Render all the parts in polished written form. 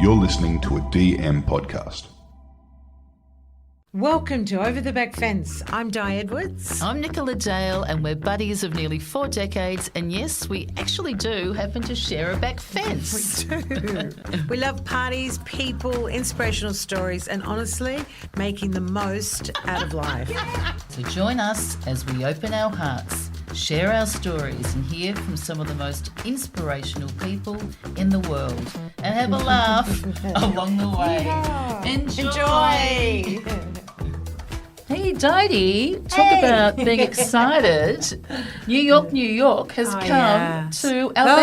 You're listening to a DM podcast. Welcome to Over the Back Fence. I'm Di Edwards. I'm Nicola Dale, and we're buddies of nearly 4 decades. And yes, we actually do happen to share a back fence. We do. We love parties, people, inspirational stories, and honestly, making the most out of life. So join us as we open our hearts, share our stories, and hear from some of the most inspirational people in the world, and have a laugh along the way. Yeah. Enjoy. Hey, Dodie, talk about being excited. New York has come to our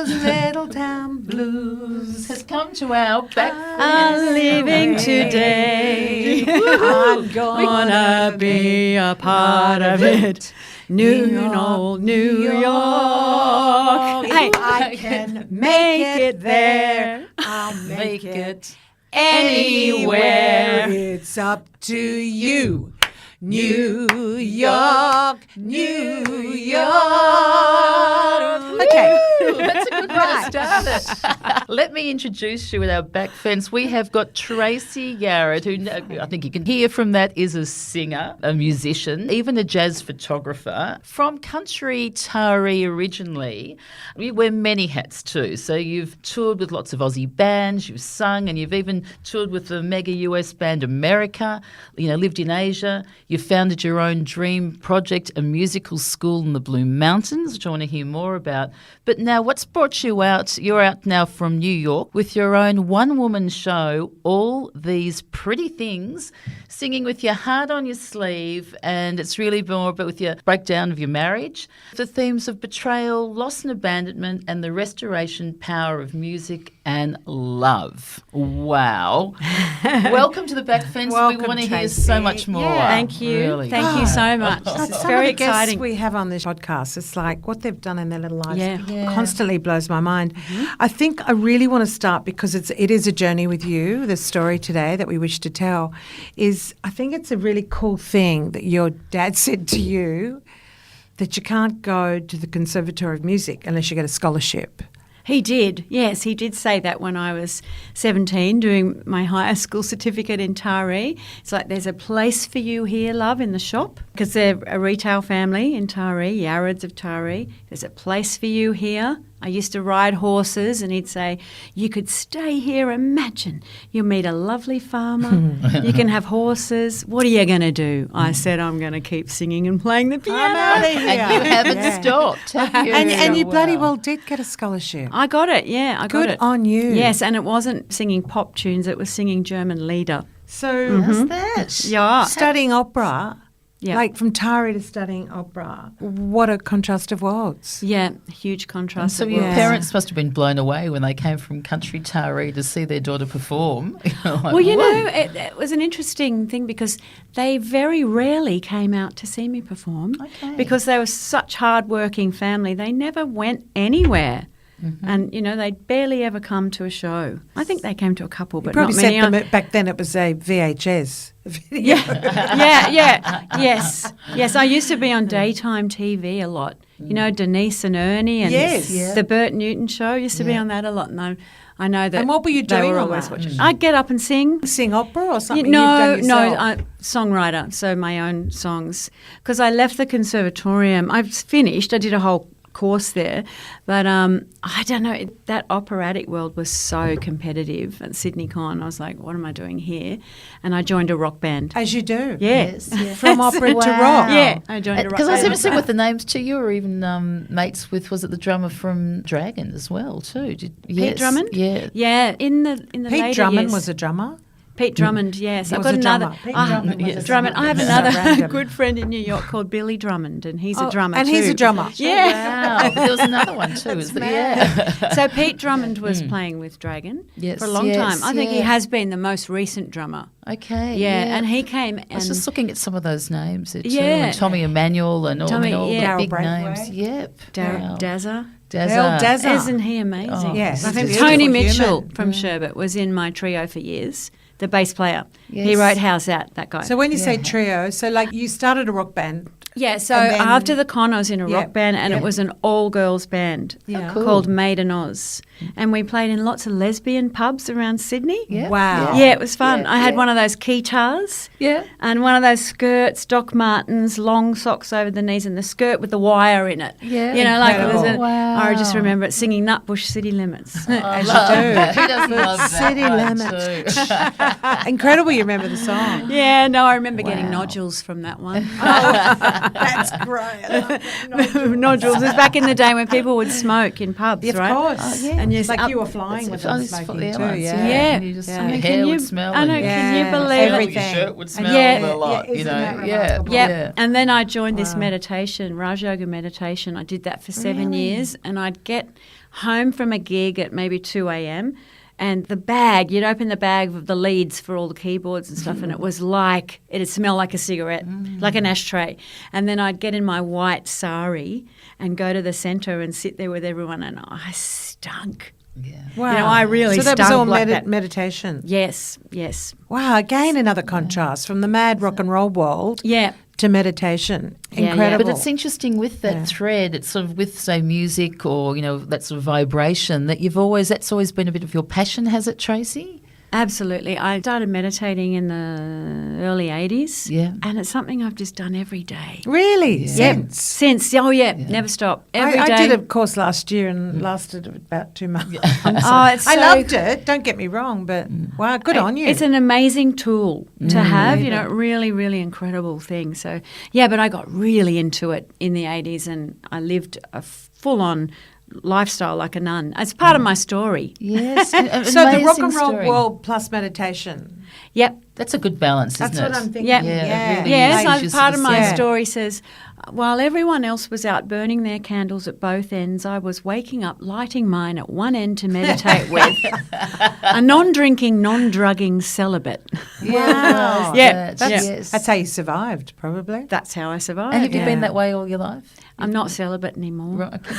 Those little town blues has come to our back I'm leaving today. I'm Gonna be a part of it. Old New York. Hey, I can make it there. I'll make it Anywhere. anywhere. It's up to you. New York, New York. Okay. That's a good way to start it. Let me introduce you with our back fence. We have got Tracey Yarad, who I think you can hear from that is a singer, a musician, even a jazz photographer. From country Taree originally. You wear many hats too. So you've toured with lots of Aussie bands, you've sung, and you've even toured with the mega US band America, lived in Asia. You founded your own dream project, a musical school in the Blue Mountains, which I want to hear more about. But now what's brought you out? You're out now from New York with your own one-woman show, All These Pretty Things, singing with your heart on your sleeve, and it's really more about with your breakdown of your marriage, the themes of betrayal, loss and abandonment, and the restoration power of music and love. Wow. Welcome to the back fence. Welcome, we want to hear Tracey. so much more. Yeah. Thank you. Really. Thank you so much. It's It's very guests exciting. we have on this podcast. It's like what they've done in their little lives Yeah. constantly blows my mind. I think I really want to start because it is a journey with you. The story today that we wish to tell is I think it's a really cool thing that your dad said to you that you can't go to the Conservatorium of Music unless you get a scholarship. He did, yes. He did say that when I was 17 doing my higher school certificate in Taree. It's like there's a place for you here, love, in the shop, because they're a retail family in Taree, Yarads of Taree. There's a place for you here. I used to ride horses and he'd say, you could stay here, imagine. You'll meet a lovely farmer. You can have horses. What are you going to do? I said, I'm going to keep singing and playing the piano. I'm out of here. And you haven't stopped, have you? And you Wow. bloody well did get a scholarship. I got it, yeah, I got Good it. on you. Yes, and it wasn't singing pop tunes, it was singing German lieder. So How's that? Yeah. studying opera, Yeah. like from Taree to studying opera, what a contrast of worlds. Yeah, huge contrast. So it your was. parents must have been blown away when they came from country Taree to see their daughter perform. Like, Well, you "Whoa." know, it was an interesting thing because they very rarely came out to see me perform because they were such hard-working family. They never went anywhere. And, they'd barely ever come to a show. I think they came to a couple, but Probably not many. said them back then it was a VHS. Yes. I used to be on daytime TV a lot. Denise and Ernie and Yes. Yeah. the Bert Newton show used to be on that a lot. And I know that. And what were you they doing were on always that? watching. I'd get up and sing. Sing opera or something? No, you've done yourself? I'm songwriter, so my own songs. Because I left the Conservatorium. I've finished. I did a whole course there, but I don't know, that operatic world was so competitive at Sydney Con. I was like, what am I doing here? And I joined a rock band. As you do. Yes. Yeah. From opera to Wow. rock. Yeah, I joined a rock Because I was band. even seeing with the names too. You were even mates with, was it the drummer from Dragon as well too? Pete Drummond? Yeah. Yeah, in the Pete later Drummond years. was a drummer. Pete Drummond, yes. I've was got a another. drummer. Pete Drummond was a Drummond. I have drummer. another Random. good friend in New York called Billy Drummond, and he's a drummer and too. he's a drummer. Yeah. Wow. There was another one too. Yeah. So Pete Drummond was playing with Dragon Yes, for a long yes, time. I think he yeah. has been the most recent drummer. Okay. Yeah, and he came I and was just looking at some of those names there too. Yeah. And Tommy Emmanuel and all, Tommy, all yeah. the big Daryl names. Braithwaite. Yep. Wow. Dazza. Earl Dazza. Isn't he amazing? Oh, Yes. I think he's a Tony beautiful Mitchell human. from Sherbet was in my trio for years, the bass player. He Yes. wrote How's That, that guy. So when you say trio, so like you started a rock band. yeah, so and then- after the con I was in a Yeah, rock band and yeah. it was an all-girls band Yeah. Cool. called Maiden Oz. and we played in lots of lesbian pubs around Sydney. Yeah. Wow. Yeah, it was fun. Yeah, I had yeah. one of those guitars. Yeah. And one of those skirts, Doc Martens, long socks over the knees, and the skirt with the wire in it. Yeah. You know, like it was Incredible. I just Wow. remember it singing Nutbush City Limits. I As love you do. that. Who doesn't love that City one limits. too? Incredible you remember the song. Yeah, no, I remember getting Wow. nodules from that one. That's great. Nodules. It was back in the day when people would smoke in pubs, Yeah, of right? course. Oh, yeah. And you It's like up- you were flying with them smoking too, airlines, yeah. Yeah. And you just, Yeah. your Can hair you- would smell. I know, and can you Yeah. believe it? Everything. Your shirt would smell Yeah. a lot, Yeah, you isn't know. that Yeah. remarkable? Yep. Yeah. And then I joined this Wow. meditation, Raj Yoga meditation. I did that for 7 Really? years, and I'd get home from a gig at maybe 2 a.m. and the bag, you'd open the bag of the leads for all the keyboards and stuff, and it was like, it'd smell like a cigarette, like an ashtray. And then I'd get in my white sari and go to the centre and sit there with everyone, and I stunk. Yeah. Wow. You know, I really So that was stunk all like that. meditation. Yes, yes. Wow, again another contrast from the mad rock and roll world Yeah. to meditation. Yeah, Incredible. But it's interesting with that thread, it's sort of with, say, music or, you know, that sort of vibration that that's always been a bit of your passion, has it, Tracey? Absolutely. I started meditating in the early 80s. Yeah. And it's something I've just done every day. Really? Yep. Since. Oh, yeah. Never stop. Every day. I did a course last year and lasted about 2 months. Oh, it's I so- loved it. Don't get me wrong, but wow, good on you. It's an amazing tool to have, you know, really, really incredible thing. So, yeah, but I got really into it in the 80s and I lived a full-on lifestyle like a nun. It's part of my story. Yes. so the rock and roll world plus meditation. Yep. That's a good balance, isn't That's it? what I'm thinking. Yeah. Yeah, it really Yes, is. I- Just part of sort my Yeah. story says, while everyone else was out burning their candles at both ends, I was waking up, lighting mine at one end to meditate with a non-drinking, non-drugging celibate. Wow. Yeah, That's, yes. that's how you survived, probably. That's how I survived. And have you Yeah. been that way all your life? I'm not celibate anymore. Right. Okay.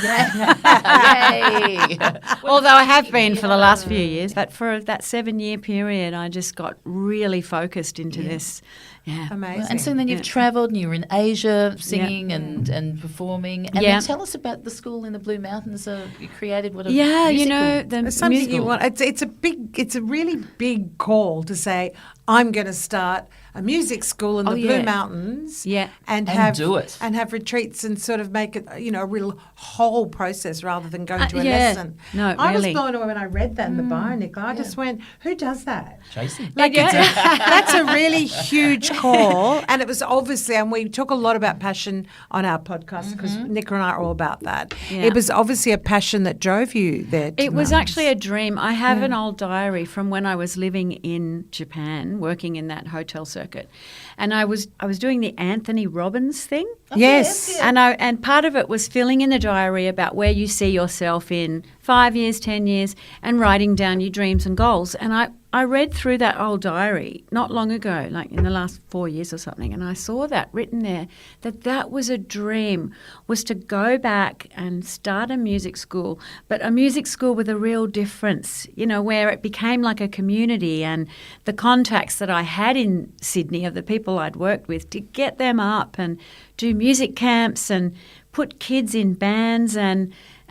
Yay. Although I have been for the last few years. But for that 7-year period, I just got really focused into this. Yeah. Amazing. And so then you've Yeah. travelled and you were in Asia singing and performing. And Yeah. then tell us about the school in the Blue Mountains. You created what a Yeah, you musical. know, the It's something musical. you want. It's a really big call to say, I'm going to start a music school in the Blue yeah. Mountains. Yeah. And And have do it. and have retreats and sort of make it, you know, a real whole process rather than going to a yeah. lesson. No, I was really. blown away when I read that in the bio, Nicola. I just went, who does that? Tracey. Like that's a really huge call, and it was obviously, and we talk a lot about passion on our podcast because Nicola and I are all about that. Yeah. It was obviously a passion that drove you there. It was Mums. actually a dream. I have an old diary from when I was living in Japan, working in that hotel circuit, and I was doing the Anthony Robbins thing. Yes. And part of it was filling in the diary about where you see yourself in 5 years, 10 years, and writing down your dreams and goals. And I read through that old diary not long ago, like in the last 4 years or something, and I saw that written there, that was a dream, was to go back and start a music school, but a music school with a real difference, you know, where it became like a community, and the contacts that I had in Sydney of the people I'd worked with, to get them up and do music camps and put kids in bands,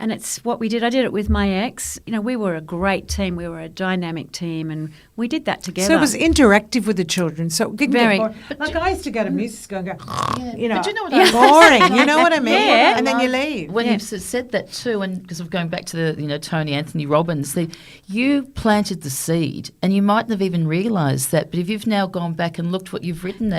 and it's what we did. I did it with my ex. You know, we were a great team. We were a dynamic team, and we did that together. So it was interactive with the children. So it didn't Very. get boring. Like I used to go to music school and go, you know, But you know what I- boring. You know what I mean? Yeah. And then you leave. When you've said that too, and because of going back to the, you know, Tony Anthony Robbins, you planted the seed, and you mightn't have even realised that. But if you've now gone back and looked what you've written,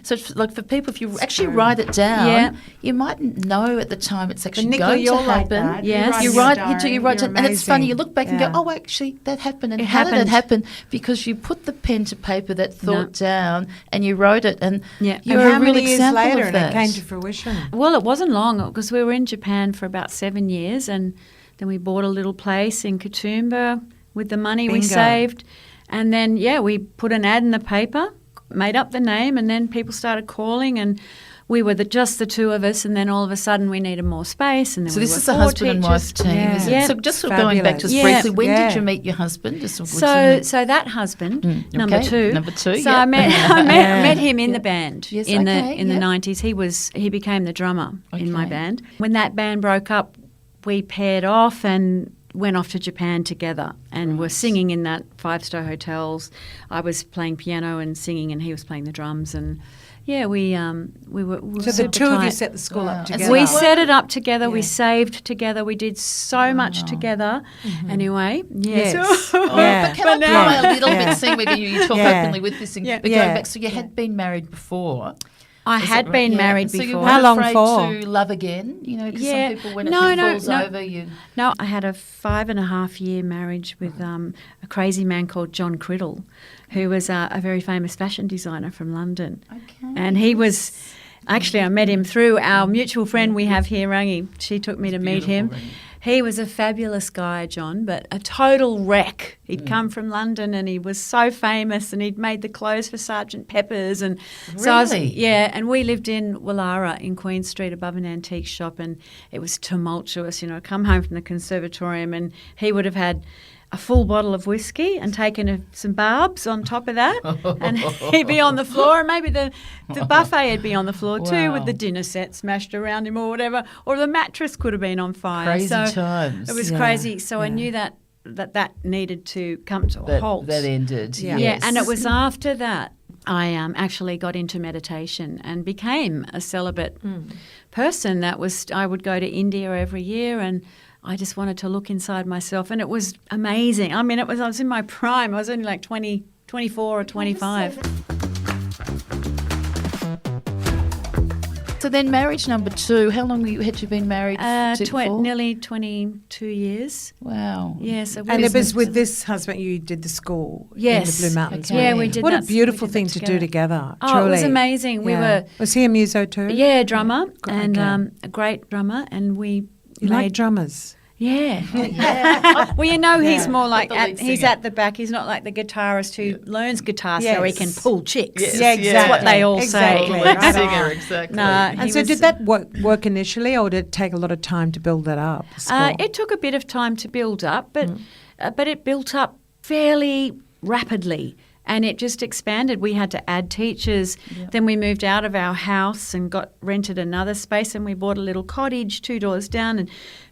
so like for people, if you actually write it down, you mightn't know at the time it's actually Nicola, going to you're like happen. that. Yes. You You write, write, you write, You're and it's funny. You amazing. look back and Yeah. go, "Oh, actually, that happened." And It how did it happened. happen? Because you put the pen to paper, that thought down, and you wrote it. And Yeah. And you're how a real many years example later of and that. it came to fruition? Well, it wasn't long because we were in Japan for about 7 years, and then we bought a little place in Katoomba with the money we Bingo. saved. And then, we put an ad in the paper, made up the name, and then people started calling, and we were just the two of us, and then all of a sudden we needed more space. And then So we this were is a 4 husband and wife teachers. team, Yeah. is it? Yeah. So just sort of going back just Fabulous. briefly, when Yeah. did you meet your husband? Just So that husband, number okay. two. Number two, So yeah. I met him in the band Yes, in okay, the yeah. 90s. He became the drummer in my Okay. band. When that band broke up, we paired off, and went off to Japan together and were singing in that 5-star hotels. I was playing piano and singing, and he was playing the drums. And yeah, we were. So the two of you set the school up together. We set it up together. Yeah. We saved together. We did so much together. Anyway, Yes. But can I pry a little Yeah. bit, seeing whether you talk Yeah. openly with this, but going Yeah. back, so you had been married before. I Is had it right? been Yeah. married So you before. weren't How long afraid for? to love again? You know, because Yeah. some people, when it No, falls no. over, you... No, I had a 5.5-year marriage with a crazy man called John Criddle, who was a very famous fashion designer from London. Okay. And he was, actually I met him through our mutual friend we have here, Rangi. She took me to meet him. Rangi. He was a fabulous guy, John, but a total wreck. He'd come from London and he was so famous, and he'd made the clothes for Sergeant Pepper's. And so Really? and we lived in Wallara in Queen Street above an antique shop, and it was tumultuous. You know, come home from the conservatorium and he would have had a full bottle of whiskey and taken some barbs on top of that, and he'd be on the floor, and maybe the buffet would be on the floor too, Wow. with the dinner set smashed around him or whatever, or the mattress could have been on fire. Crazy so times. It was Yeah, crazy. So I yeah. knew that needed to come to a halt. That ended. Yeah. Yeah, Yes. and it was after that I actually got into meditation and became a celibate person. I would go to India every year, and I just wanted to look inside myself, and it was amazing. I mean, I was in my prime. I was only like 24 or 25. So then marriage number 2, how long had you been married for? Nearly 22 years. Wow. Yeah, so And it was with this husband you did the school Yes. in the Blue Mountains. Okay. weren't Yeah, you? we did What that- a beautiful we did thing that to do together. together. Oh, it was truly. amazing. We were Was he a muso too? Yeah, drummer, and Okay. a great drummer, and we You made like drummers? Yeah. Yeah. Well, you know, he's Yeah. more like the lead he's singer. at the back. He's not like the guitarist who learns guitar so he Yes. can pull chicks. Yes, Yeah, yeah. exactly. That's what they all Exactly. say. Lead Right singer, on. exactly. Nah, And he so was- did that work initially, or did it take a lot of time to build that up? the school? It took a bit of time to build up, but it built up fairly rapidly. And it just expanded. We had to add teachers. Then we moved out of our house and rented another space, and we bought a little cottage 2 doors down and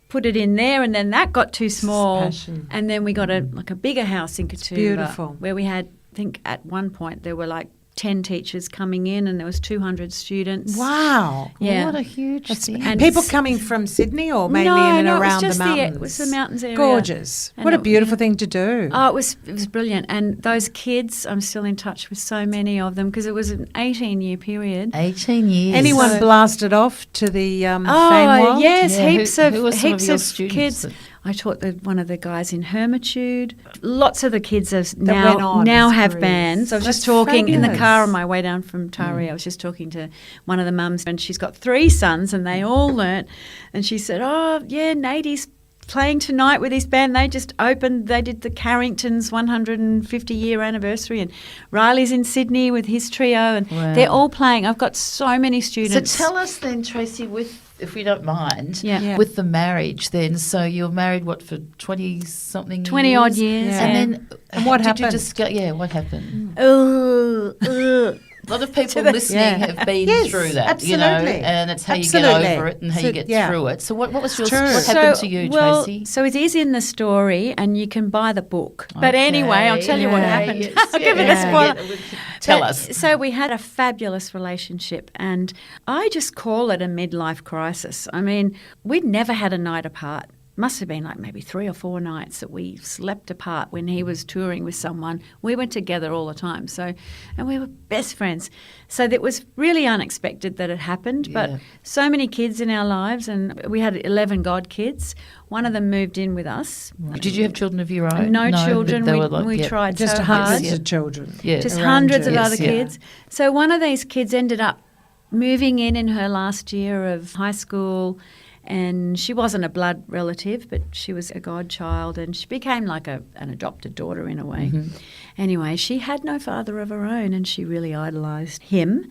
put it in there, and then that got too small. Passion. And then we got a bigger house in Katoomba. beautiful. Where we had, I think at one point there were like 10 teachers coming in, and there was 200 students. Wow. Yeah. What a huge thing. and People s- coming from Sydney or mainly No, in and no, it was around just the the- mountains? it was the mountains area. Gorgeous. And What a it- beautiful yeah. thing to do. Oh, it was brilliant. And those kids, I'm still in touch with so many of them because it was an 18-year period. 18 years. Anyone So- blasted off to the fame Oh, world? yes, Yeah, heaps who were some of heaps your of students kids. that- I taught one of the guys in Hermitude. Lots of the kids have went on now as have careers. bands. I was just That's talking in the fabulous. car on my way down from Taree. I was just talking to one of the mums, and she's got 3 sons, and they all learnt. And she said, "Oh, yeah, Natie's playing tonight with his band. They just opened. They did the Carringtons 150-year anniversary, and Riley's in Sydney with his trio, and Wow. they're all playing. I've got so many So students. tell us then, Tracey, if we don't mind, Yeah. Yeah. with the marriage then. So you're married, for 20-something 20 odd years. Yeah. And then And what did happened? You discuss, what happened? Ugh. A lot of people the- listening Yeah. have been Yes, through that, you know, absolutely. and it's how you Absolutely. get over it and how So, you get yeah. through it. So what was your True. what happened to you, well, Tracey? so it is in the story, and you can buy the book. But anyway, I'll tell you what Yeah. happened. Yes, I'll give it a yeah. spoiler. Tell But- us. So we had a fabulous relationship, and I just call it a midlife crisis. I mean, we'd never had a night apart. Must have been like maybe 3 or 4 nights that we slept apart when he was touring with someone. We were together all the time. So, and we were best friends. So that was really unexpected that it happened. But Yeah. so many kids in our lives, and we had 11 godkids. One of them moved in with us. Did you have children of your own? No but children. they We, were like, we yeah. tried Just so hundreds hard. of children. Yeah. Just around hundreds you. of other Yes, yeah. kids. So one of these kids ended up moving in her last year of high school, and she wasn't a blood relative, but she was a godchild, and she became like an adopted daughter in a way. Anyway, she had no father of her own, and she really idolised him.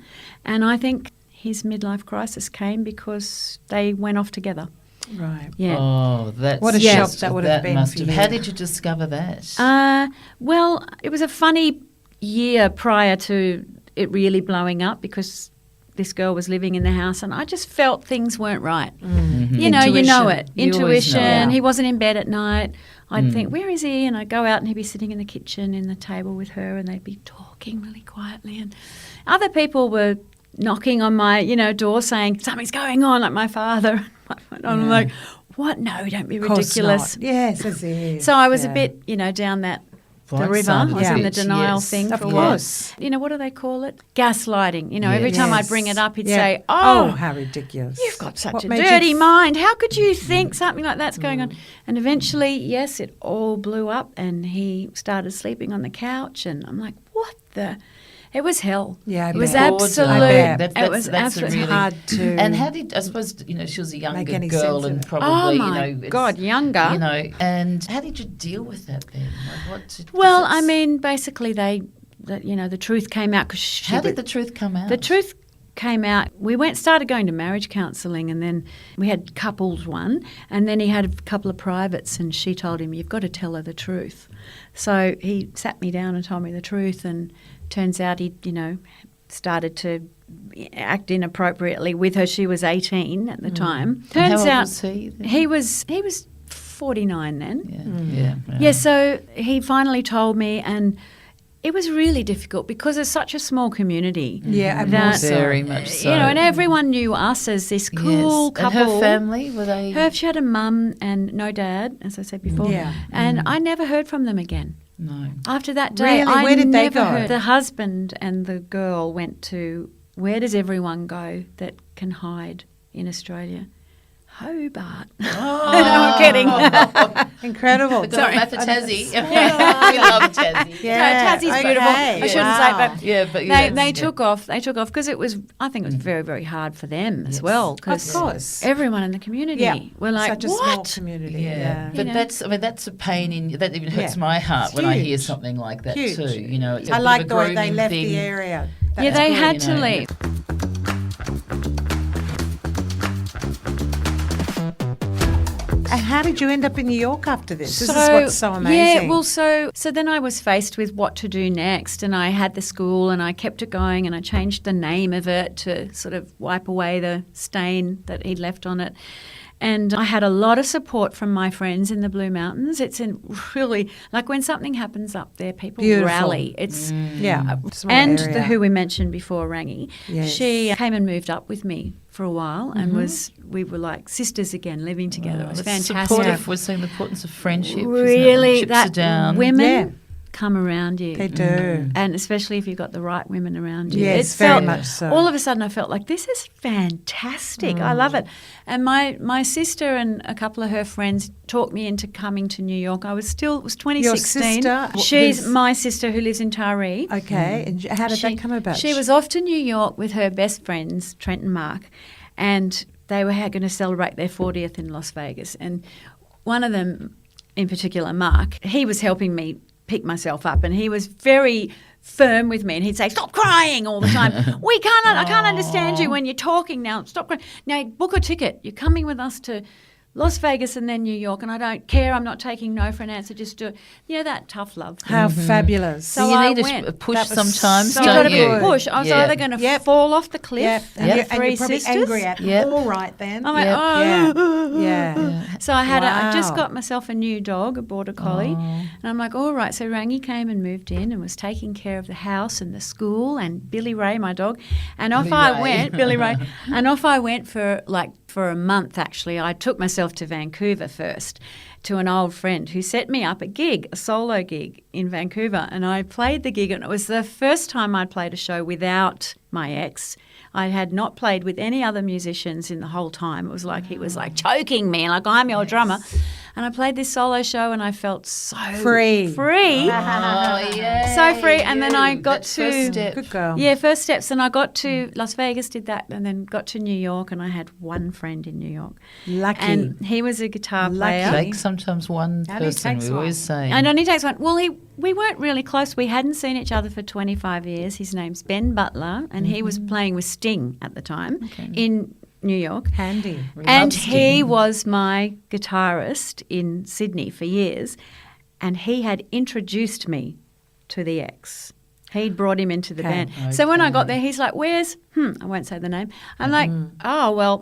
And I think his midlife crisis came because they went off together. Right. Yeah. Oh, that's What a shock that would have been must for have. you. How did you discover that? Well, it was a funny year prior to it really blowing up because this girl was living in the house, and I just felt things weren't right. Mm-hmm. You know it. You always know. Intuition. Yeah. He wasn't in bed at night. I'd think, where is he? And I'd go out and he'd be sitting in the kitchen in the table with her, and they'd be talking really quietly. And other people were knocking on my, door saying, something's going on, like my father. And I'm like, what? No, don't be ridiculous. Not. Yes, as if. So I was a bit, down that the river. I was in the denial thing of for a course. while. What do they call it? Gaslighting. Every time I'd bring it up, he'd say, oh, how ridiculous. You've got such a dirty mind. How could you think something like that's going on? And eventually, yes, it all blew up and he started sleeping on the couch and I'm like, what the... It was hell. Yeah, it was bet. absolute. That's absolutely really hard to. And how did I suppose she was a younger any girl sense of and it. probably Oh my God, younger. And how did you deal with that then? Well, I mean, basically the truth came out because how did the truth come out? The truth came out. We started going to marriage counselling, and then we had couples one, and then he had a couple of privates, and she told him, "You've got to tell her the truth." So he sat me down and told me the truth, and turns out he, started to act inappropriately with her. She was 18 at the time. Turns how out old was he then? he was 49 then. Yeah. So he finally told me, and it was really difficult because it's such a small community. Yeah, very much so. And everyone knew us as this cool couple. And her family, were they? She had a mum and no dad, as I said before. Yeah. And I never heard from them again. No. After that day, Really? Where did they go? Heard. The husband and the girl went to, where does everyone go that can hide in Australia? Hobart. Oh. No, I'm kidding. Incredible. We've got a Tassie. We love Tassie. Yeah. Tassie's Okay. beautiful. I shouldn't say, but they took off. They took off because I think it was very, very hard for them as well. Of Because course. everyone in the community were like, such a what? small community. Yeah. But that's a pain in that even hurts Yeah. my heart It's when I huge. hear something like that Huge. too. It's a I bit like of a the way they grooming left thing. the area. Yeah, That's they good. had to leave. And how did you end up in New York after this? This is what's so amazing. Yeah, well, so then I was faced with what to do next, and I had the school, and I kept it going, and I changed the name of it to sort of wipe away the stain that he'd left on it. And I had a lot of support from my friends in the Blue Mountains. It's really, like when something happens up there, people rally. It's and who we mentioned before, Rangi. Yes. She came and moved up with me for a while, and we were like sisters again, living together. It was fantastic. Supportive. We're seeing the importance of friendship. Really, Chips that are down. women come around you. They do. And especially if you've got the right women around you. Yes, It very felt- much so. All of a sudden I felt like, this is fantastic. I love it. And my sister and a couple of her friends talked me into coming to New York. It was 2016. Your sister? She's Who's- my sister who lives in Taree. Okay, and how did that come about? She was off to New York with her best friends, Trent and Mark, and they were going to celebrate their 40th in Las Vegas. And one of them, in particular, Mark, he was helping me pick myself up, and he was very firm with me, and he'd say, "Stop crying all the time. I can't understand you when you're talking now. Stop crying. Now book a ticket. You're coming with us to Las Vegas and then New York, and I don't care. I'm not taking no for an answer. Just do it." That tough love. How fabulous. So you I need went. a push That was sometimes, so You've don't got to you? be a push. I was either going to fall off the cliff Yep. and And, get you're, three and you're probably sisters. angry at them. Yep. All right then. I went, Yep. oh. Yeah. So I had I Wow. just got myself a new dog, a border collie, and I'm like, all right. So Rangi came and moved in and was taking care of the house and the school and Billy Ray, my dog, and off I went, Billy Ray, and off I went for a month. Actually, I took myself to Vancouver first, to an old friend who set me up a solo gig in Vancouver, and I played the gig, and it was the first time I'd played a show without my ex. I had not played with any other musicians in the whole time. It was like he was like choking me, like, I'm your drummer. And I played this solo show and I felt so Free. Oh, yeah. So free. And then I got That's to... first step. Good girl. Yeah, first steps. And I got to Las Vegas, did that, and then got to New York, and I had one friend in New York. Lucky. And he was a guitar player. Takes sometimes one Only person, takes we always say. And only takes one. Well, we weren't really close. We hadn't seen each other for 25 years. His name's Ben Butler, and he was playing with Sting at the time in New York. Handy. And love he Sting. was my guitarist in Sydney for years, and he had introduced me to the ex. He'd brought him into the Okay. band. So when I got there, he's like, where's, I won't say the name. I'm like, oh, well,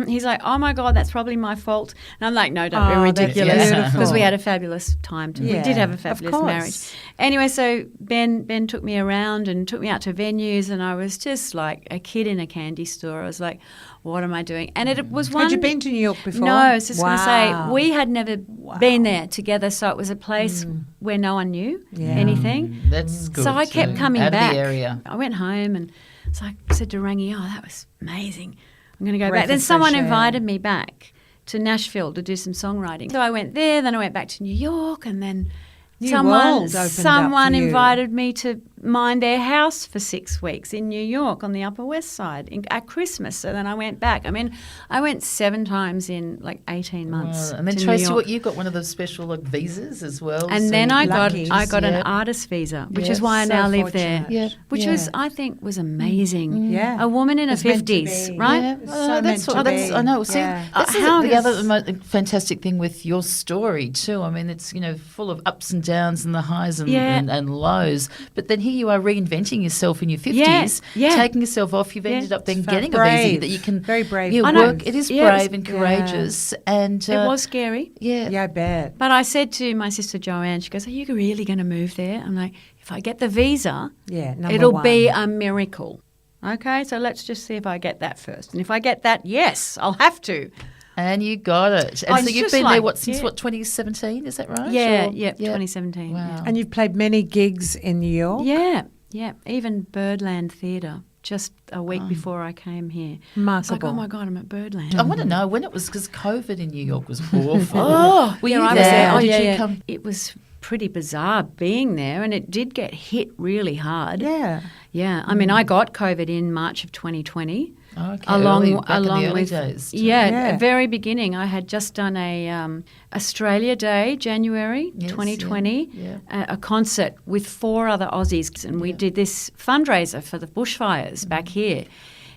he's like, oh, my God, that's probably my fault. And I'm like, no, don't be Oh, that's ridiculous. beautiful. Because we had a fabulous time. We Yeah, did have a of fabulous course. marriage. Anyway, so Ben took me around and took me out to venues, and I was just like a kid in a candy store. I was like, what am I doing? And it was one... Had you been to New York before? No, I was just going to say, Wow. we had never been there together, so it was a place where no one knew anything. That's good. So I kept coming out back. of the area. I went home and so I said to Rangi, oh, that was amazing. I'm going to go Breath back. Then of someone fresh air. invited me back to Nashville to do some songwriting. So I went there, then I went back to New York, and then New world opened up someone for you. invited me to mind their house for 6 weeks in New York on the Upper West Side at Christmas. So then I went back. I mean, I went 7 times in like 18 months. Wow. And then to New Tracey, York. you got one of those special like visas as well. And so then you I could- got an Yeah. artist visa, which Yeah. is why I So now live there. fortunate. Yeah. Which Yeah. was, I think, was amazing. Yeah. A woman in her It's meant to 50s, be. right? Yeah, It's so meant to be. I know. See, Yeah. this How is the other does- fantastic thing with your story too. I mean, it's full of ups and downs and the highs and, Yeah. and lows. But then here you are reinventing yourself in your 50s, Yeah. taking yourself off. You've Yeah. ended up then It's getting a brave. visa that you can Very brave. Yeah, I know. work. It is Yeah, it was- brave and courageous, and It was scary. yeah. Yeah, I bet. But I said to my sister Joanne, she goes, are you really going to move there? I'm like, if I get the visa, Yeah, number it'll one. be a miracle. Okay, so let's just see if I get that first. And if I get that, yes, I'll have to. And you got it. And Oh, so it's you've just been there like- since yeah. 2017? Is that right? Yeah, Or- yeah, 2017. Wow. Yeah. And you've played many gigs in New York? Yeah, yeah. Even Birdland Theatre just a week before I came here. It's like, Remarkable. oh my God, I'm at Birdland. I want to know when it was, because COVID in New York was awful. Were yeah, you I was there? there. Or Oh, did yeah, you yeah. come? It was pretty bizarre being there, and it did get hit really hard. Yeah. Yeah, I mean, I got COVID in March of 2020. Okay, along early, back in the along early with days. yeah, Yeah. at the very beginning, I had just done a Australia Day, January Yes, 2020, yeah, a concert with 4 other Aussies, and we did this fundraiser for the bushfires back here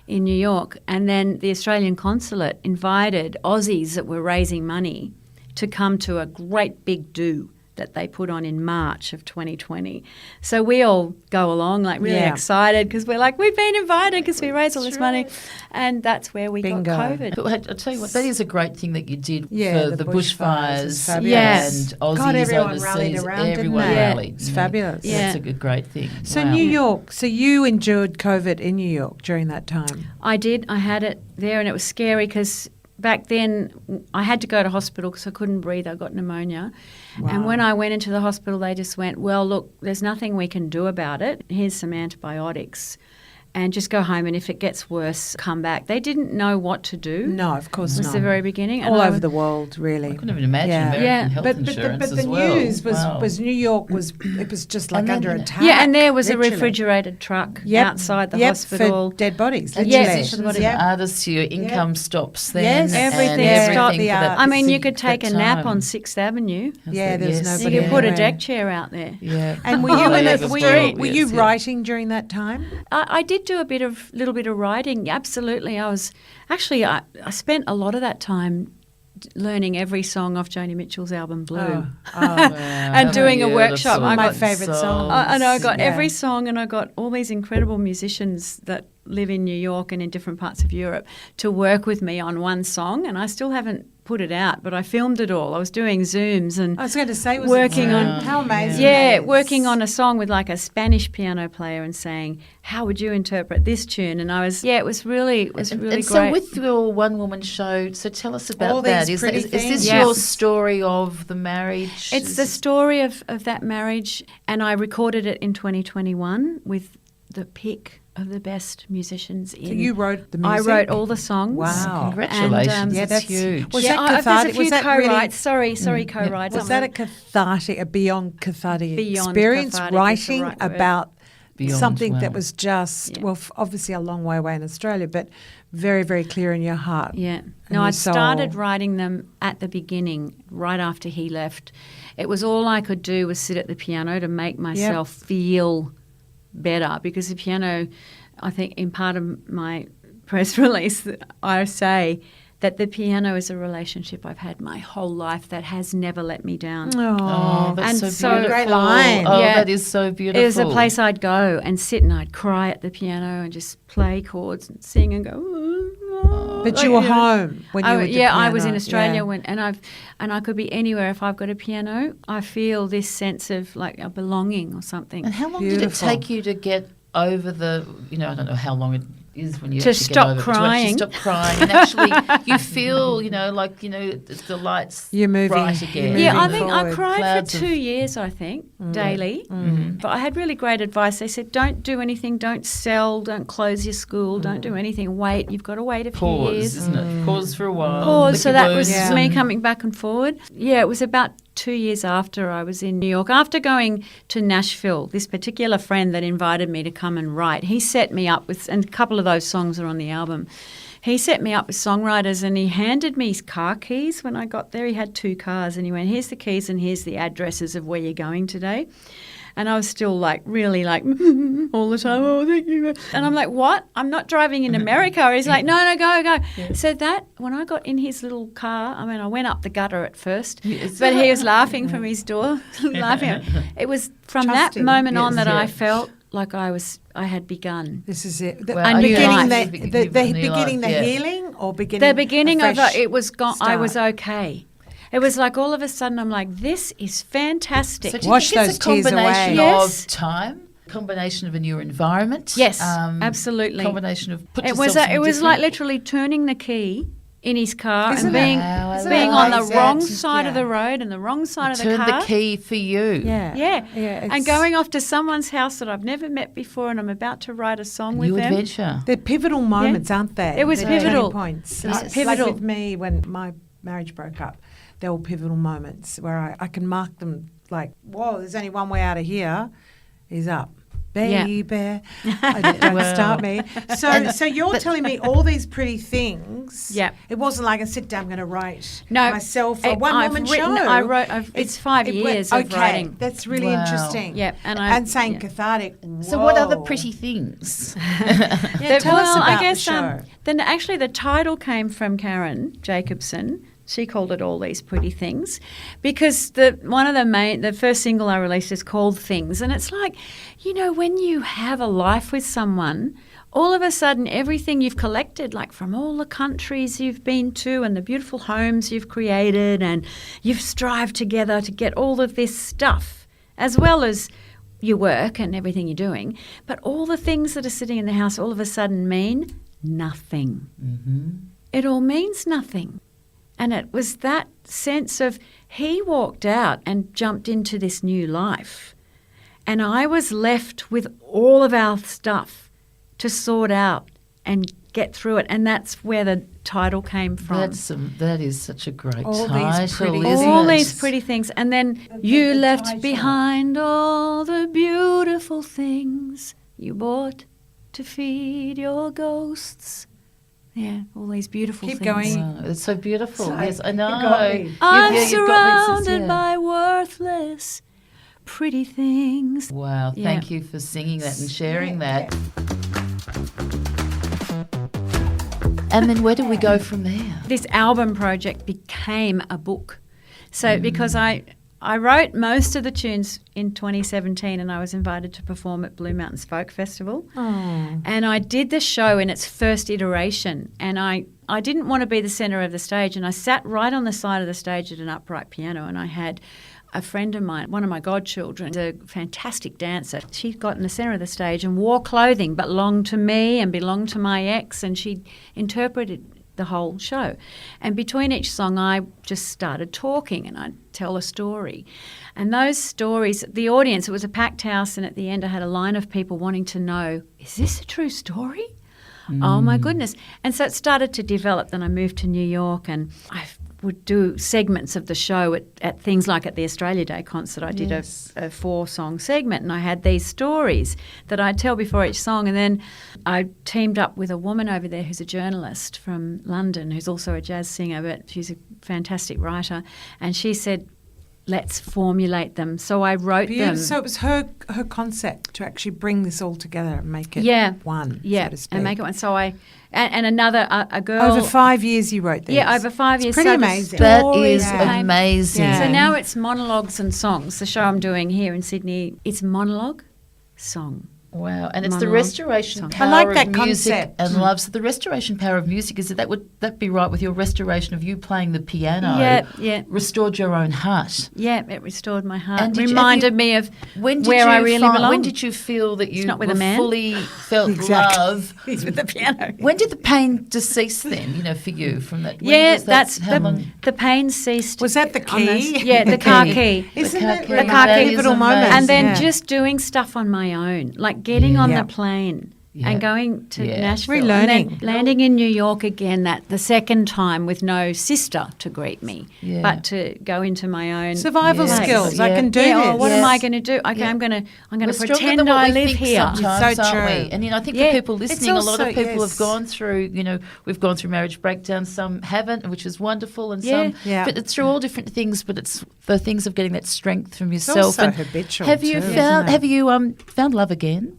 in New York. And then the Australian consulate invited Aussies that were raising money to come to a great big do that they put on in March of 2020. So we all go along like really Yeah. excited because we're like, we've been invited because we raised all this money. And that's where we Bingo. got COVID. But I'll tell you what, that is a great thing that you did Yeah, for the the bushfires is bushfires fabulous. Yes. and Aussies God, everyone overseas. rallied around, didn't Everyone they? Yeah. rallied. It's fabulous. Yeah. That's a good, great thing. So Wow. New York, so you endured COVID in New York during that time? I did. I had it there and it was scary because back then I had to go to hospital because I couldn't breathe. I got pneumonia. And Wow. when I went into the hospital, they just went, well, look, there's nothing we can do about it. Here's some antibiotics. And just go home, and if it gets worse, come back. They didn't know what to do. No, of course It was not. the very beginning. And All I over was- the world, really. I couldn't even imagine Yeah. American Yeah. health But insurance the as well. news Wow. was New York was it was just like And then, under you know- attack. Yeah, and there was a literally. refrigerated truck Yep. outside the Yep, hospital. for dead bodies. And Literally. musicians Yep. and artists, your income stops then. Yes. and Everything stopped. for The that arts. I mean, you sig- could take a that nap time. on 6th Avenue. Yeah, there was Yes. You nobody could put a anywhere. deck chair out there. Yeah. And were you Oh, in yeah, a, the were street, you yes, yeah. writing during that time? I did do a little bit of writing. Absolutely, I spent a lot of that time learning every song off Joni Mitchell's album Blue. And doing a workshop. One of my got favourite songs. I know I got Yeah. every song, and I got all these incredible musicians that live in New York and in different parts of Europe to work with me on one song, and I still haven't put it out, but I filmed it all. I was doing Zooms and I was going to say, was working it on how amazing! yeah, that is. working on a song with like a Spanish piano player and saying, "How would you interpret this tune?" And it was really And great. so with your one-woman show, so tell us about All that. these pretty Is this things. Yeah. your story of the marriage? It's the story of that marriage, and I recorded it in 2021 with the pick of the best musicians in. So you wrote the I music? wrote all the songs. Wow. Congratulations. And, Yeah, that's that's huge. Was yeah, that there's a cathartic? few Was that co-writes. really? Sorry, co-writes. Was that a cathartic, a beyond cathartic Beyond experience, cathartic is the writing right word. about Beyond, something wow. that was just, Yeah. obviously a long way away in Australia, but very, very clear in your heart. Yeah. and No, your I soul. started writing them at the beginning, right after he left. It was all I could do was sit at the piano to make myself feel better, because the piano, I think in part of my press release, I say that the piano is a relationship I've had my whole life that has never let me down. Oh, that's And so so- beautiful. Great line. Oh, Yeah. that is so beautiful. It was a place I'd go and sit and I'd cry at the piano and just play chords and sing and go. But you were home when you were at the I was in piano. Australia Yeah. and I could be anywhere. If I've got a piano, I feel this sense of like a belonging or something. And how long Beautiful. did it take you to get over the, I don't know how long it is when you To actually stop get over it, crying. to stop crying and actually you feel, the lights You're moving. bright You're again. moving Yeah, I And think I forward. cried Clouds for of- 2 years, I think, daily. But I had really great advice. They said, don't do anything, don't sell, don't close your school, don't do anything. Wait, you've got to wait a few Pause, years. isn't it? Pause for a while. Pause. lick So your that was wounds me and- coming back and forward. Yeah, it was about 2 years after I was in New York. After going to Nashville, this particular friend that invited me to come and write, he set me up with, and a couple of those songs are on the album. He set me up with songwriters and he handed me his car keys when I got there. He had 2 cars and he went, here's the keys and here's the addresses of where you're going today. And I was still really all the time, oh, thank you. And I'm like, what? I'm not driving in America. He's like, no, go. Yeah. So when I got in his little car, I went up the gutter at first, but he was laughing from his door, laughing. It was from Trusting. that moment on Yes, that yeah. I felt like I had begun. This is it. Well, I knew beginning life. the beginning the Yeah. healing or beginning The beginning a of fresh it, it was gone. I was start? okay. It was like all of a sudden I'm like, this is fantastic. So do you Wash think those it's a tears combination away. Yes. of time, combination of a new environment? Yes, absolutely. Combination of put It yourself was something it was like different? literally turning the key in his car Isn't and it? being Wow, I being love on the that. wrong side of Yeah. the road and the wrong side of the Turn car. the key for you. Yeah. Yeah, and it's- going off to someone's house that I've never met before, and I'm about to write a song with New them. adventure. They're pivotal moments, aren't they? It was They're pivotal. turning points. It was Like pivotal. with me when my marriage broke up, there were pivotal moments where I can mark them like, whoa, there's only one way out of here. He's up. Baby, don't Wow. start me. So you're telling me all these pretty things. Yeah. It wasn't like I sit down, I'm going to write No, myself a I've one-woman written- show. I wrote. It's 5 years of okay, writing. that's really Wow. interesting. Yep, and saying yeah. cathartic. So what other whoa. pretty things? Yeah, tell us about I guess, the show. then actually the title came from Karen Jacobson. She called it All These Pretty Things because the first single I released is called Things. And it's like, when you have a life with someone, all of a sudden everything you've collected, like from all the countries you've been to and the beautiful homes you've created and you've strived together to get all of this stuff, as well as your work and everything you're doing, but all the things that are sitting in the house all of a sudden mean nothing. Mm-hmm. It all means nothing. And it was that sense of he walked out and jumped into this new life. And I was left with all of our stuff to sort out and get through it. And that's where the title came from. That is such a great All these title, pretty isn't All it? these pretty things. And then you the left title. behind all the beautiful things you bought to feed your ghosts. Yeah, all these beautiful Keep things. going. Wow, it's so beautiful. Sorry, Yes, I know. you got me. I'm You've got surrounded yeah. by worthless, pretty things. Wow, Yeah. thank you for singing that and sharing that. And then where do we go from there? This album project became a book. So because I wrote most of the tunes in 2017 and I was invited to perform at Blue Mountains Folk Festival. Oh. And I did the show in its first iteration and I didn't want to be the centre of the stage and I sat right on the side of the stage at an upright piano and I had a friend of mine, one of my godchildren, a fantastic dancer. She got in the centre of the stage and wore clothing but belonged to me and belonged to my ex and she interpreted the whole show. And between each song I just started talking and I'd tell a story. And those stories, the audience, it was a packed house and at the end I had a line of people wanting to know, is this a true story? Oh my goodness. And so it started to develop. Then I moved to New York and I would do segments of the show at things like at the Australia Day concert. I did a 4-song segment and I had these stories that I'd tell before each song. And then I teamed up with a woman over there who's a journalist from London who's also a jazz singer, but she's a fantastic writer. And she said, let's formulate them. So I wrote them. So it was her concept to actually bring this all together and make it one, Yeah, so to speak. and make it one. So and another, a girl. Over 5 years you wrote these. Yeah, over 5 years. Pretty So the amazing. That story is came- amazing. Yeah. So now it's monologues and songs. The show I'm doing here in Sydney, it's monologue, song. Wow, and it's the Monologue restoration song. power I like that of music concept. and love. So the restoration power of music is would that be right with your restoration of you playing the piano? Yeah. Restored your own heart. Yeah, it restored my heart. And did you- Reminded have you- me of When did where you I really belong. When did you feel that you not with a were man. fully felt Exactly. love? He's with the piano. When did the pain cease then? For you from that. When Yeah, was that- that's how long? the pain ceased. Was that the on this- key? Yeah, the car key. Isn't car it key. really car a key. pivotal That is moment? And then Yeah. just doing stuff on my own, like getting on Yeah. the plane Yeah. and going to Yeah. Nashville. Relearning. And then landing in New York again the second time with no sister to greet me, Yeah. but to go into my own Survival Yes. skills. I Yeah. can do yeah, this. oh, what am I going to do? Okay, Yeah. I'm going to We're stronger pretend than what I we live think here. sometimes, So aren't true. we? And I think Yeah. for people It's listening, a lot of also- people yes. have gone through. We've gone through marriage breakdowns. Some haven't, which is wonderful, and Yeah. some. Yeah. But it's through all different things. But it's the things of getting that strength from It's yourself. also And habitual have you too, found? isn't it? Have you found love again?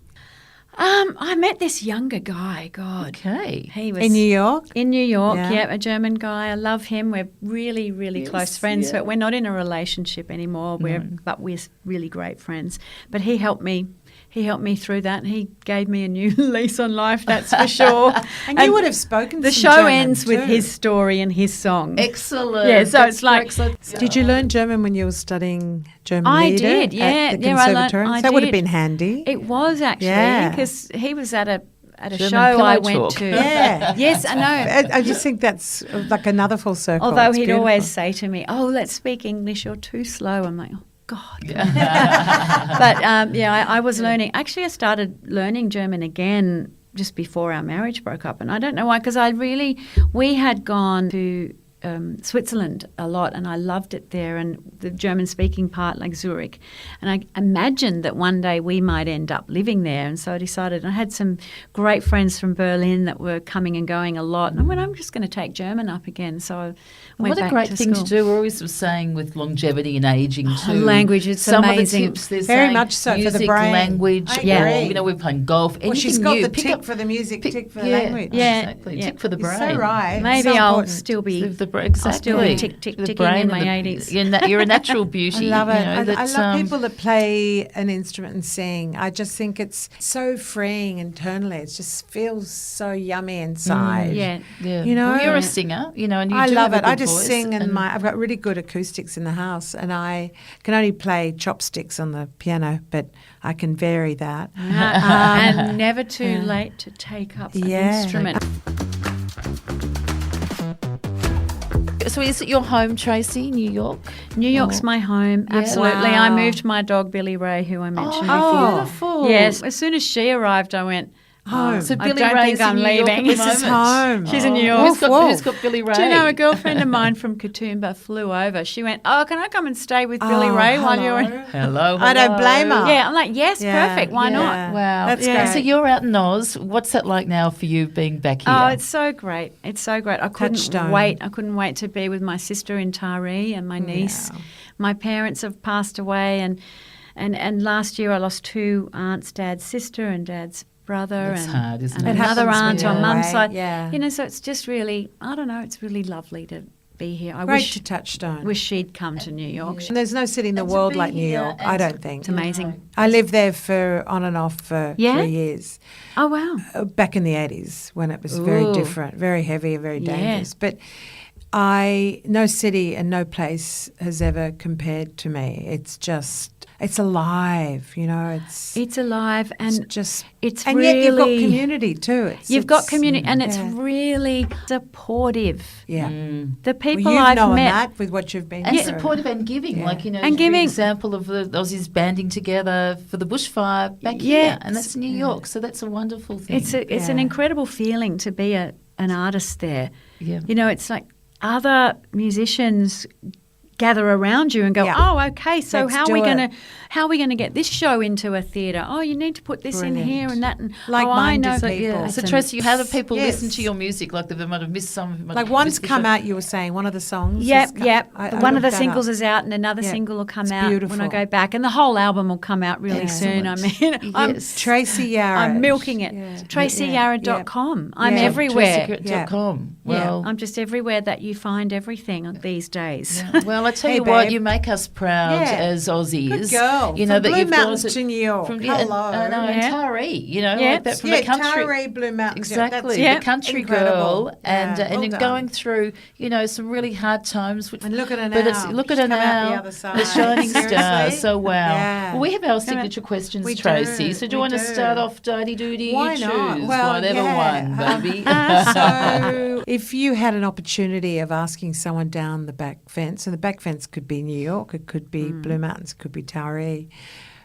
I met this younger guy. God, Okay. he was In New York? In New York, Yeah. yeah, a German guy. I love him. We're really, really Yes, close friends, yeah. but we're not in a relationship anymore. But we're really great friends. But he helped me. He helped me through that. And he gave me a new lease on life. That's for sure. And you would have spoken The some show German ends with too. his story and his song. Excellent. Yeah, so That's it's like- great. So- Did you learn German when you were studying German I leader did, yeah. at the Yeah, I learnt- Conservatorium? I That would have did. been handy. It was actually Yeah. because he was at a German show I pillow went talk. to. Yeah. Yes, I know. I just think that's like another full circle. Although It's he'd beautiful. always say to me, "Oh, let's speak English. You're too slow." I'm like, "Oh God." But I was learning. Actually, I started learning German again just before our marriage broke up, and I don't know why. Because we had gone to Switzerland a lot, and I loved it there, and the German-speaking part, like Zurich. And I imagined that one day we might end up living there, and so I decided. I had some great friends from Berlin that were coming and going a lot, and I went, I'm just going to take German up again. So I went What a back great to thing school. to do. We're always saying with longevity and aging too. Language, it's Some amazing. of the tips, there's Very saying much so for the music, brain. language. I Yeah. agree. We're playing golf. Well, she's anything got new. the Pick tick up for the music, tick for the yeah, language. Yeah, exactly. yeah. Tick for the You're brain. so right. Maybe So I'll important. still be. Exactly. I'll still be tick, tick, The ticking brain in and my the- 80s. You're a natural beauty. I love it. I that's, love people that play an instrument and sing. I just think it's so freeing internally. It just feels so yummy inside. Yeah. Yeah. You know? Well, you're Yeah. a singer, and you I do love have it. a I good just voice, sing, and I've got really good acoustics in the house, and I can only play chopsticks on the piano, but I can vary that. And never too late to take up an Yeah. instrument. So is it your home, Tracey, New York? New York's my home, absolutely. I Wow. moved my dog Billy Ray, who I mentioned Oh, before. beautiful. Yes, as soon as she arrived, I went home. So I Billy don't Ray's think I'm in New York at leaving. the This is moment. home. She's in New York. Who's got Billy Ray? Do you know, a girlfriend of mine from Katoomba flew over. She went, "Oh, can I come and stay with Billy Ray while you're in?" Hello. I don't blame her. Yeah, I'm like, yes, Yeah, perfect. Why yeah. not? Wow. That's And so great. you're out in Oz. What's that like now for you being back here? Oh, it's so great. It's so great. I couldn't Touchstone. wait. I couldn't wait to be with my sister in Taree and my niece. Yeah. My parents have passed away, and last year I lost two aunts, Dad's sister and Dad's brother, That's and, hard, isn't and it? It another happens aunt when on you're mum's away, side. yeah. So it's just really, I don't know, it's really lovely to be here. I Great wish to touchstone. wish she'd come to New York. And there's no city in the And to world be like New here York, and I to- don't think. It's amazing. I lived there for on and off for Yeah? 3 years. Oh, wow. Back in the 80s when it was very Ooh. different, very heavy, very Yeah. dangerous. But no city and no place has ever compared to me. It's alive, It's alive and just, it's and really... yet you've got community too. You've got community, and it's yeah. really supportive. Yeah. The Well, people you've I've known met... that with what you've been And through. supportive and giving, Yeah. And giving. An example of the Aussies banding together for the bushfire back Yeah. here, and that's New York, so that's a wonderful thing. It's an Yeah. incredible feeling to be an artist there. Yeah. It's like other musicians gather around you and go, Yeah. oh, okay, so Let's how are do we it. going to get this show into a theatre? Oh, you need to put this in here and that. And I Like-minded know. people. So Tracey, how do people Yes. listen to your music? Like they might have missed some. Like one's come out, you were saying, one of the songs. Yep. One of the looked that singles up. is out and another Yeah. single will come It's out beautiful. when I go back. And the whole album will come out really soon. I mean, Yes. Tracey Yarad. I'm milking it. Yeah. TraceyYarad.com. I'm Yeah. everywhere. TraceyYarad.com. Well, I'm just everywhere that you find everything these days. well, I tell Hey, you what, babe. you make us proud Yeah. as Aussies. Good girl. You know From that Blue you've Mountains gone to New York. From Hello. and Yeah. Taree, you know, Yeah. like that from Yeah, the country. Taree, Blue Mountains. Exactly, Yeah, the country incredible. girl, and Yeah, and well you're done. going through, you know, some really hard times. Which, And look at her but now. it's look at She's her come out now, the other side. the shining star. Seriously? So wow. Yeah. Well, we have our signature questions, We Tracey. do, So do you we want to do. start off, Daddy Doody? Why you not? choose Well, whatever yeah. one, baby. So, if you had an opportunity of asking someone down the back fence, and the back fence could be New York, it could be Blue Mountains, it could be Taree,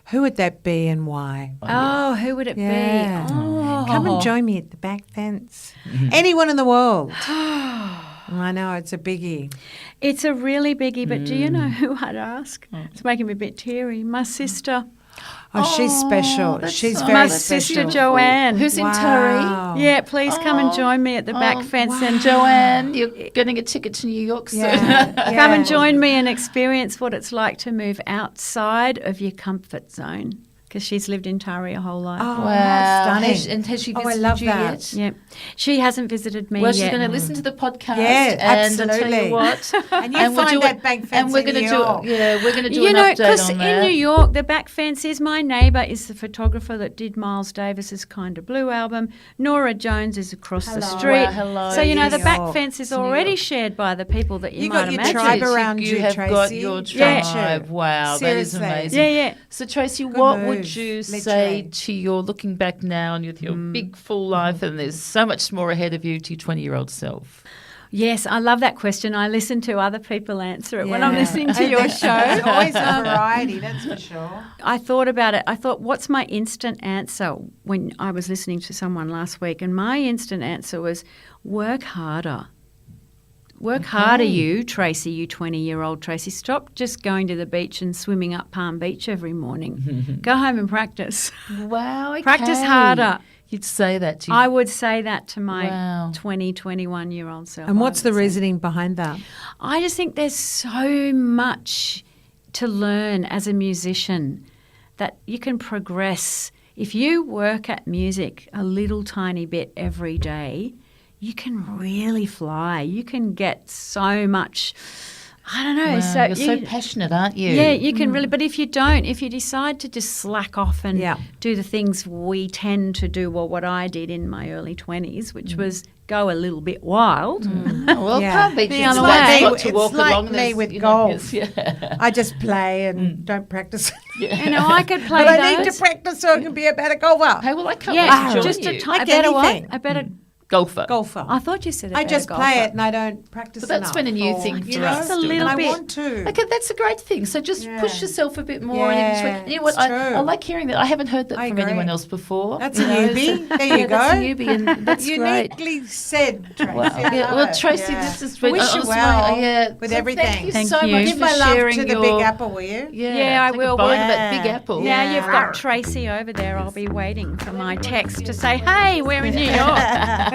who would that be and why? Oh, who would it Yeah. be? Oh. Come and join me at the back fence. Anyone in the world. I know, it's a biggie. It's a really biggie, but do you know who I'd ask? It's making me a bit teary. My sister. Oh, she's special. that's She's so very My that's special. sister Joanne. Who's in Taree? Yeah, please come and join me at the back fence and Joanne, you're getting a ticket to New York soon. Yeah. come and join me and experience what it's like to move outside of your comfort zone. Because she's lived in Taree a whole life. Oh, Wow. stunning. Has she Oh, I visited love you that. yet? Yeah, she hasn't visited me Well, yet. she's going to listen to the podcast. Yeah, and I'll tell absolutely. you what. And you we'll find do that it- back fence and we're in gonna New do York. we're going to do You an know, update because on in that. New York, the back fence is my neighbour is the photographer that did Miles Davis's Kind of Blue album. Nora Jones is across the Hello. street. Wow, hello. So, you know, the New back York. fence is New already York. shared by the people that you You might got your imagine. tribe around you you, have Tracey. got your Yeah. tribe. Wow, Seriously. that is amazing. Yeah, yeah. So, Tracey, Good what move, would you literally. say to your looking back now and with your big full life, and there's so much more ahead of you to your 20-year-old self? Yes, I love that question. I listen to other people answer it when I'm Yeah. listening to your show. There's always a variety, that's for sure. I thought about it. I thought, what's my instant answer when I was listening to someone last week? And my instant answer was work harder. Work harder, you, Tracey, you 20-year-old Tracey. Stop just going to the beach and swimming up Palm Beach every morning. Go home and practice. Wow, okay. Practice harder. You'd say that to you. I would say that to my Wow. 20, 21-year-old self. And I what's would the say. reasoning behind that? I just think there's so much to learn as a musician that you can progress. If you work at music a little tiny bit every day, you can really fly. You can get so much, I don't know. Wow, you're so passionate, aren't you? Yeah, you can really. But if you don't, if you decide to just slack off and Yeah. do the things we tend to do, or what I did in my early 20s, which was go a little bit wild. Oh, well, Yeah. Palm Beach The is other a way. nice spot to It's walk like along. me There's, with you know, golf. yeah. I just play and don't practice. You know, I could play But I need those. to practice so I can be a better golfer. Hey, well, I can't Yeah, wait to join just you. a better what? A better Golfer. Golfer. I thought you said a I better just golfer. play it and I don't practice But that's enough. been a new Or, thing you for know, us. Just a little and I bit. want to. Okay, that's a great thing. So just Yeah. push yourself a bit more. Yeah, and you know what? it's true. I like hearing that. I haven't heard that I from agree. anyone else before. That's you a know, newbie. so- There you yeah, That's a go. newbie, and that's great. Uniquely said, Tracey. Wow. I Yeah, love well, it. Tracey, Yeah. this has been Wish you honestly, well yeah, with so everything. Thank you Thank so you. much Give for my love sharing to the your, Big Apple, will you? Yeah, I take will. A bite of Yeah. that Big Apple. Now Yeah. you've got Tracey over there. I'll be waiting for my text to say, hey, we're in New York.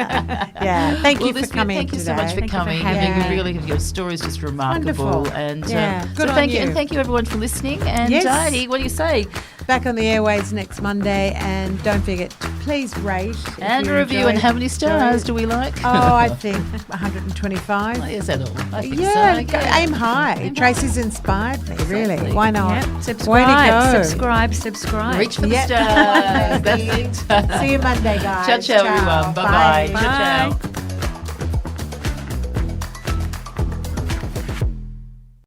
Yeah. Thank Well, you for listen, coming thank you today. so much for Thank you for coming. having me. You really, your story is just remarkable. Wonderful. And Yeah. so Good on thank you, you. and thank you everyone for listening. And Yes. Taree, what do you say? Back on the airways next Monday, and don't forget to please rate if And you review. enjoyed And how many stars it. do we like? Oh, I think 125. Is that all? I think Yeah, so. go- aim high. Tracy's inspired me, really. Exactly. Why not? Yep. Way Subscribe, to go. subscribe. Reach for the Yeah. stars. That's it. See you Monday, guys. Ciao, ciao, everyone. Bye-bye. Bye. Ciao, ciao. Bye.